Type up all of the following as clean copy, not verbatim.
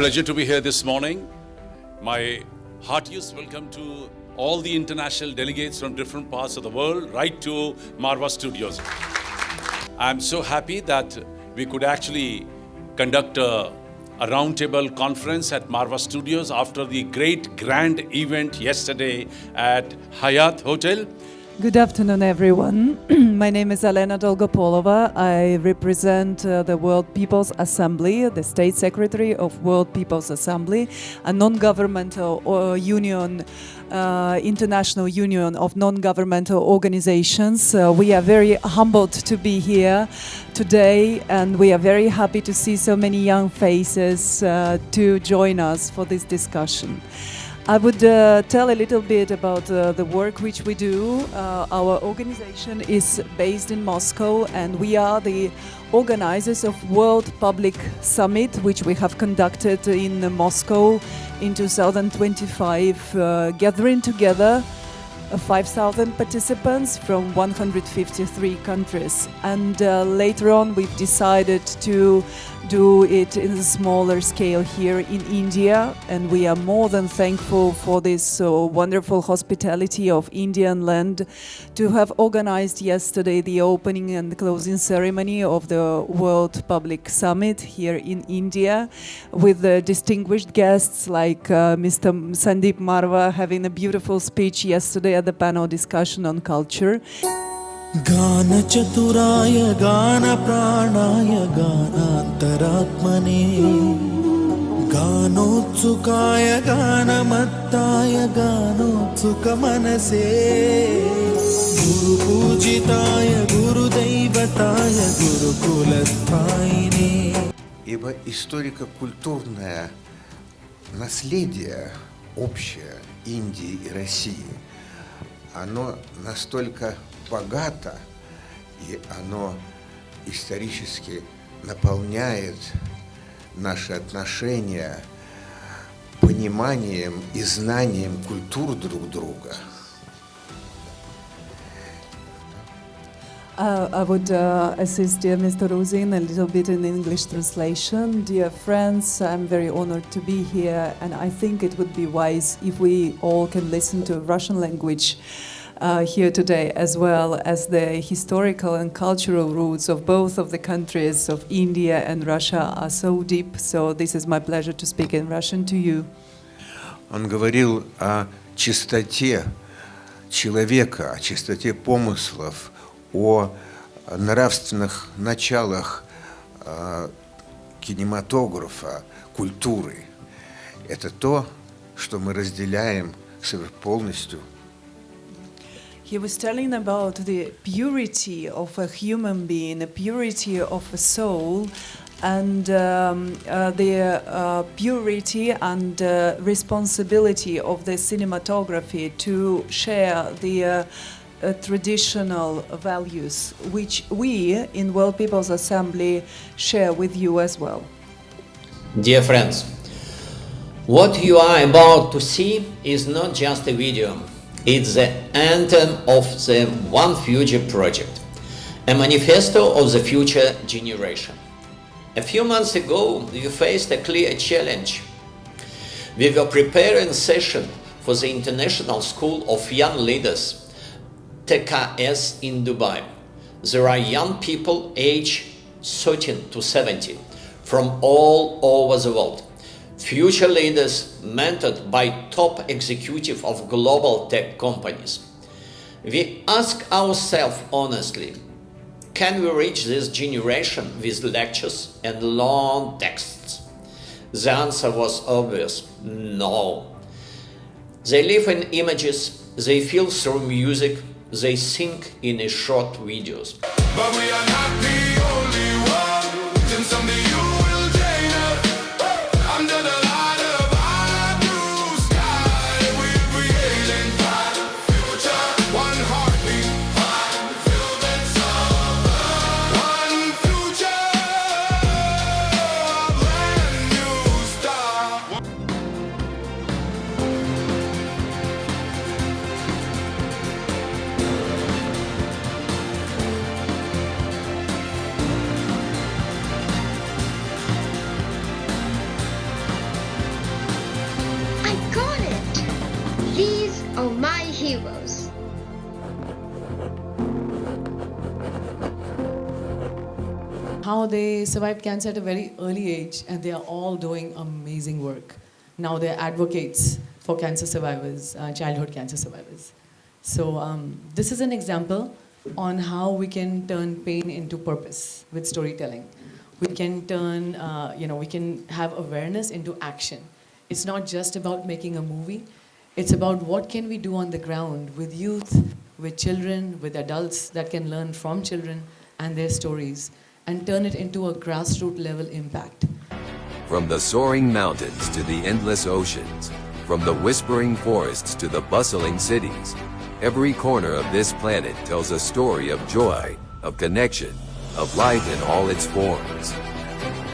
pleasure to be here this morning. My heartiest welcome to all the international delegates from different parts of the world, right to Marwah Studios. I'm so happy that we could actually conduct a roundtable conference at Marwah Studios after the great grand event yesterday at Hyatt Hotel. Good afternoon, everyone. My name is Elena Dolgopolova. I represent the World People's Assembly, the State Secretary of World People's Assembly, a non-governmental union, international union of non-governmental organizations. We are very humbled to be here today, and we are very happy to see so many young faces to join us for this discussion. I would tell a little bit about the work which we do. Our organization is based in Moscow, and we are the organizers of World Public Summit, which we have conducted in Moscow in 2025, gathering together 5,000 participants from 153 countries. And later on, we've decided to do it in a smaller scale here in India, and we are more than thankful for this wonderful hospitality of Indian land to have organized yesterday the opening and closing ceremony of the World Public Summit here in India, with distinguished guests like Mr. Sandeep Marwah having a beautiful speech yesterday at the panel discussion on culture. गान चतुराय गान प्राणाय गानान्तरात्मने गानोत्सुकाय गानमत्ताय गानोत्सुकमनसे गुरुपूजिताय गुरुदैवताय गुरुकुलस्थायिने. Ибо историко-культурное наследие общее Индии и России, оно настолько богато, и оно исторически наполняет наши отношения пониманием и знанием культур друг друга. I would assist dear Mr. Ruzin a little bit in English translation. Dear friends, I'm very honored to be here, and I think it would be wise if we all can listen to Russian language here today, as well as the historical and cultural roots of both of the countries of India and Russia are so deep. So this is my pleasure to speak in Russian to you. Он говорил о чистоте человека, о чистоте помыслов, о нравственных началах кинематографа, культуры. Это то, что мы разделяем полностью. He was telling about the purity of a human being, the purity of a soul, and the purity and responsibility of the cinematography to share the traditional values, which we in World People's Assembly share with you as well. Dear friends, what you are about to see is not just a video. It's the anthem of the One Future project, a manifesto of the future generation. A few months ago, we faced a clear challenge. We were preparing a session for the International School of Young Leaders, TKS, in Dubai. There are young people aged 13 to 17 from all over the world. Future leaders mentored by top executives of global tech companies. We ask ourselves honestly, can we reach this generation with lectures and long texts? The answer was obvious, no. They live in images, they feel through music, they think in short videos. But we are not the only ones, and someday you will join us. Under the light of our blue sky, we're creating bright future. One heartbeat, one fulfillment song. One future, brand new start. Oh, my heroes. How they survived cancer at a very early age, and they are all doing amazing work. Now they're advocates for cancer survivors, childhood cancer survivors. So this is an example on how we can turn pain into purpose with storytelling. We can turn, we can have awareness into action. It's not just about making a movie. It's about what can we do on the ground with youth, with children, with adults that can learn from children and their stories, and turn it into a grassroots level impact. From the soaring mountains to the endless oceans, from the whispering forests to the bustling cities, every corner of this planet tells a story of joy, of connection, of life in all its forms.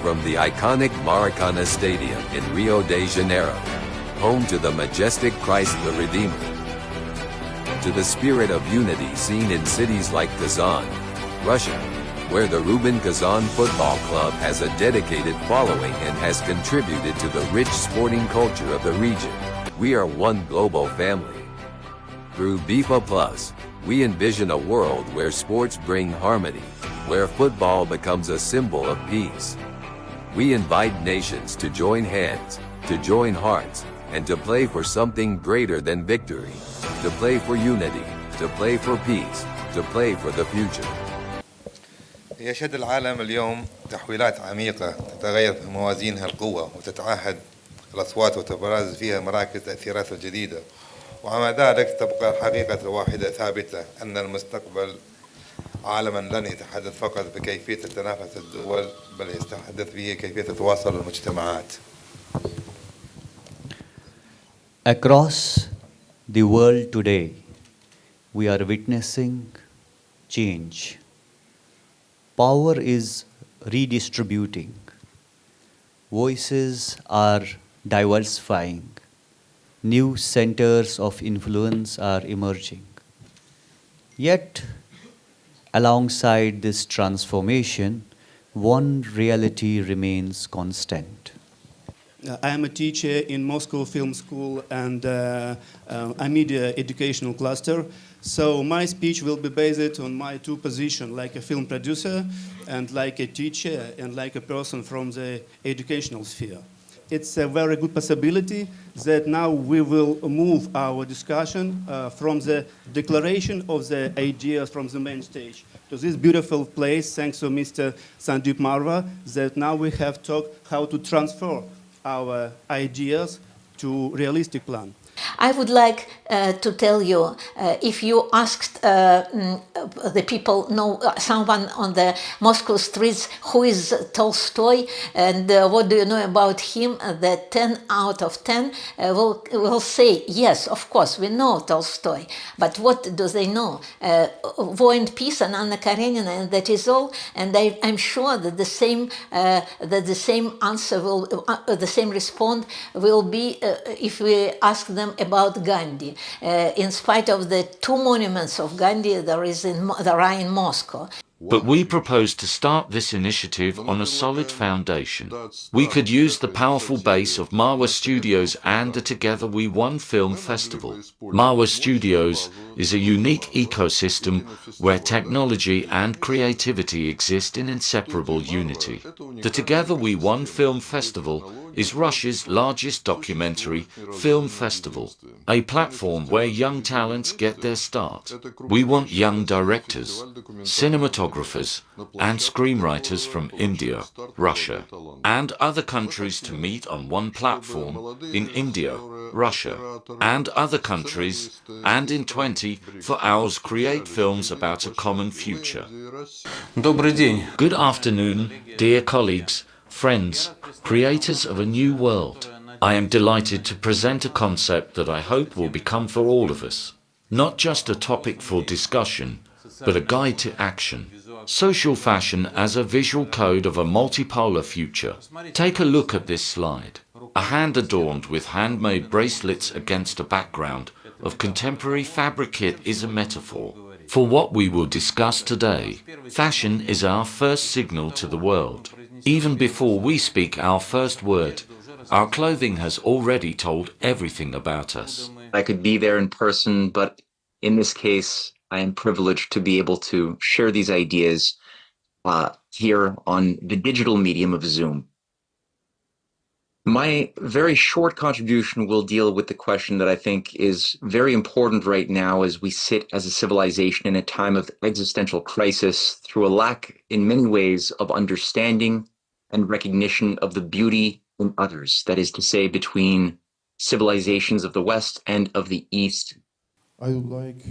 From the iconic Maracana Stadium in Rio de Janeiro, home to the majestic Christ the Redeemer, to the spirit of unity seen in cities like Kazan, Russia, where the Rubin Kazan Football Club has a dedicated following and has contributed to the rich sporting culture of the region. We are one global family. Through FIFA Plus, we envision a world where sports bring harmony, where football becomes a symbol of peace. We invite nations to join hands, to join hearts, and to play for something greater than victory, to play for unity, to play for peace, to play for the future. يشهد العالم اليوم تحويلات عميقة تتغير في موازينها القوة وتتعهد الأصوات وتبرز فيها مراكز تأثيرات الجديدة، ومع ذلك تبقى الحقيقة الواحدة ثابتة أن المستقبل عالما لن يتحدث فقط بكيفية تنافس الدول، بل يتحدث به كيفية تواصل المجتمعات. Across the world today, we are witnessing change. Power is redistributing. Voices are diversifying. New centers of influence are emerging. Yet, alongside this transformation, one reality remains constant. I am a teacher in Moscow Film School and a media educational cluster. So my speech will be based on my two positions, like a film producer and like a teacher and like a person from the educational sphere. It's a very good possibility that now we will move our discussion from the declaration of the ideas from the main stage to this beautiful place, thanks to Mr. Sandeep Marwah, that now we have talked how to transfer our ideas to realistic plan. I would like to tell you, if you asked the people, someone on the Moscow streets, who is Tolstoy and what do you know about him, the 10 out of 10 will say, yes, of course, we know Tolstoy. But what do they know? War and Peace and Anna Karenina, and that is all. And I'm sure that the same answer will, the same response will be if we ask them about Gandhi. In spite of the two monuments of Gandhi there are in Moscow. But we propose to start this initiative on a solid foundation. We could use the powerful base of Marwah Studios and a Together We One film festival. Marwah Studios is a unique ecosystem where technology and creativity exist in inseparable unity. The Together We One film festival is Russia's largest documentary film festival, a platform where young talents get their start. We want young directors, cinematographers, and screenwriters from India, Russia, and other countries to meet on one platform in India, Russia, and other countries, and in 20 for hours create films about a common future. Good afternoon, dear colleagues, friends, creators of a new world. I am delighted to present a concept that I hope will become for all of us, not just a topic for discussion, but a guide to action. Social fashion as a visual code of a multipolar future. Take a look at this slide. A hand adorned with handmade bracelets against a background of contemporary fabric kit is a metaphor for what we will discuss today. Fashion is our first signal to the world. Even before we speak our first word, Our clothing has already told everything about us. I could be there in person, but in this case, I am privileged to be able to share these ideas here on the digital medium of Zoom. My very short contribution will deal with the question that I think is very important right now as we sit as a civilization in a time of existential crisis through a lack, in many ways, of understanding and recognition of the beauty in others, that is to say, between civilizations of the West and of the East. I would like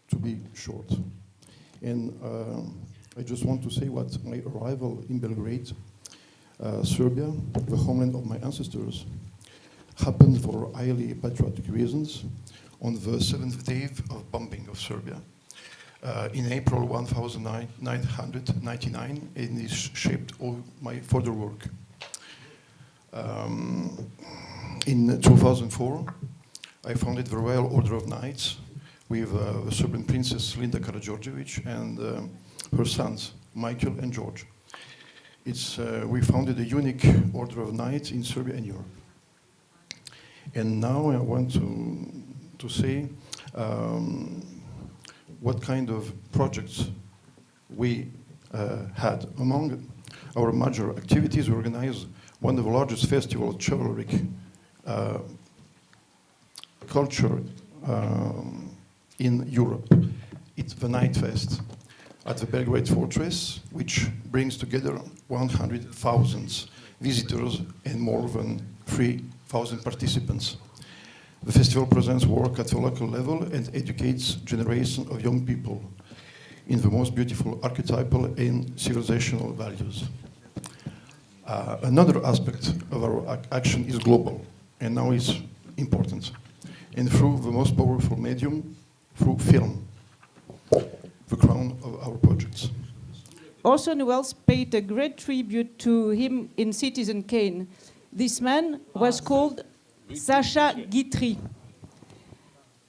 to be short. And I just want to say what my arrival in Belgrade, Serbia, the homeland of my ancestors, happened for highly patriotic reasons on the 7th day of bombing of Serbia in April 1999, and this shaped all my further work. In 2004, I founded the Royal Order of Knights with the Serbian Princess Linda Karađorđević and her sons, Michael and George. We founded a unique Order of Knights in Serbia and Europe. And now I want to say what kind of projects we had. Among our major activities, we organized one of the largest festivals, chivalric culture in Europe. It's the Night Fest at the Belgrade Fortress, which brings together 100,000 visitors and more than 3,000 participants. The festival presents work at the local level and educates generations of young people in the most beautiful archetypal and civilizational values. Another aspect of our action is global, and now is important, and through the most powerful medium, through film, the crown of our projects. Orson Welles paid a great tribute to him in Citizen Kane. This man was called Sacha Guitry.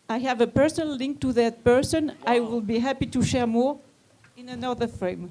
I have a personal link to that person. I will be happy to share more in another frame.